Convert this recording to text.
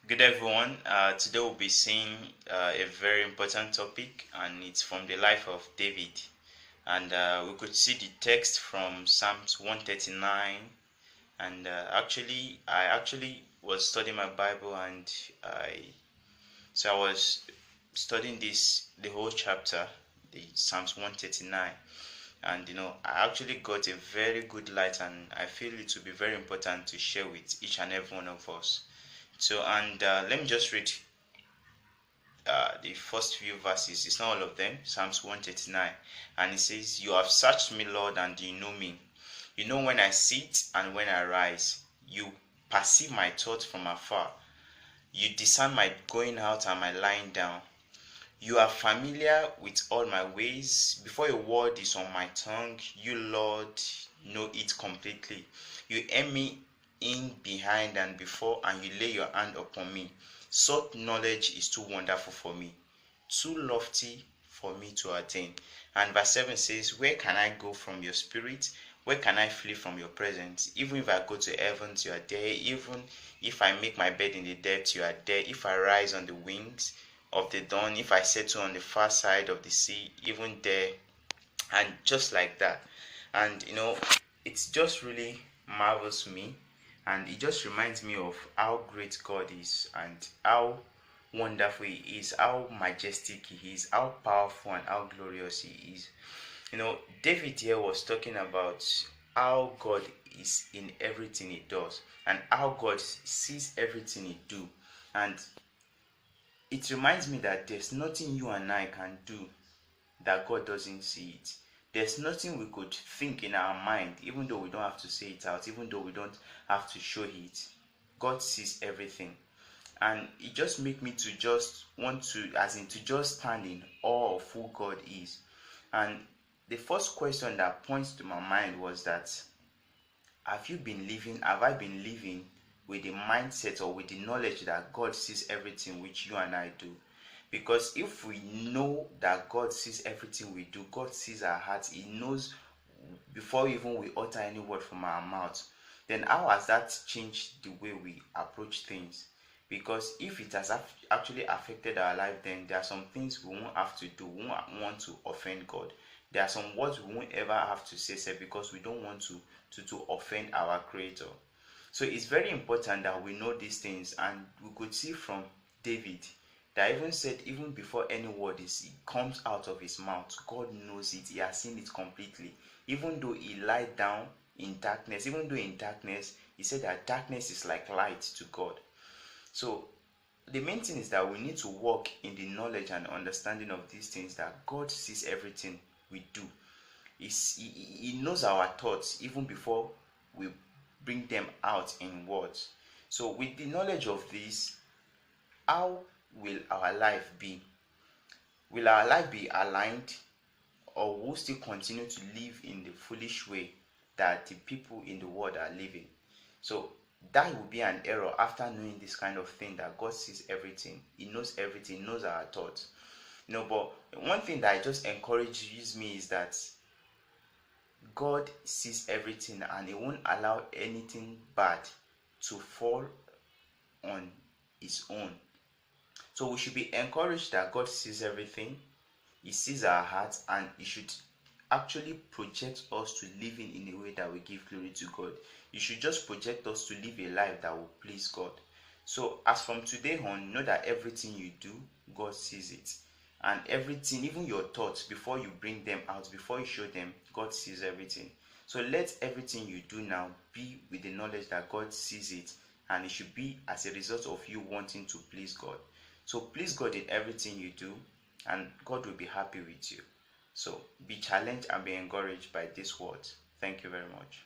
Good everyone. Today we'll be seeing a very important topic, and it's from the life of David. And we could see the text from Psalms 139. And I actually was studying my Bible, and I was studying the whole chapter, the Psalms 139. And I actually got a very good light, and I feel it will be very important to share with each and every one of us. So, and let me just read the first few verses. It's not all of them. Psalms 139. And it says, "You have searched me, Lord, and you know me. You know when I sit and when I rise. You perceive my thoughts from afar. You discern my going out and my lying down. You are familiar with all my ways. Before a word is on my tongue, you, Lord, know it completely. You hem me in behind and before, and you lay your hand upon me. Such knowledge is too wonderful for me, too lofty for me to attain." And verse 7 says, "Where can I go from your spirit? Where can I flee from your presence? Even if I go to heavens, you are there. Even if I make my bed in the depths, you are there. If I rise on the wings of the dawn, if I settle on the far side of the sea, even there." And just like that. And it's just really marvels me, and it just reminds me of how great God is, and how wonderful He is, how majestic He is, how powerful and how glorious He is. David here was talking about how God is in everything He does, and how God sees everything He do. And it reminds me that there's nothing you and I can do that God doesn't see it. There's nothing we could think in our mind, even though we don't have to say it out, even though we don't have to show it. God sees everything. And it just makes me to just want to, as in to just stand in awe of who God is. And the first question that points to my mind was that, have I been living with the mindset or with the knowledge that God sees everything which you and I do? Because if we know that God sees everything we do, God sees our hearts, He knows before even we utter any word from our mouth, then how has that changed the way we approach things? Because if it has actually affected our life, then there are some things we won't have to do. We won't want to offend God. There are some words we won't ever have to say because we don't want to offend our Creator. So it's very important that we know these things, and we could see from David that even said, even before any word it comes out of his mouth, God knows it. He has seen it completely. Even though he lied down in darkness, even though in darkness, he said that darkness is like light to God. So the main thing is that we need to walk in the knowledge and understanding of these things, that God sees everything we do. He knows our thoughts even before we bring them out in words. So with the knowledge of this, how will our life be? Will our life be aligned, or will we still continue to live in the foolish way that the people in the world are living? So that will be an error after knowing this kind of thing, that God sees everything. He knows everything. He knows our thoughts. But one thing that just encourages me is that God sees everything, and He won't allow anything bad to fall on His own. So we should be encouraged that God sees everything. He sees our hearts, and He should actually project us to living in a way that will give glory to God. He should just project us to live a life that will please God. So as from today on, know that everything you do, God sees it. And everything, even your thoughts, before you bring them out, before you show them, God sees everything. So let everything you do now be with the knowledge that God sees it, and it should be as a result of you wanting to please God. So please God in everything you do, and God will be happy with you. So be challenged and be encouraged by these words. Thank you very much.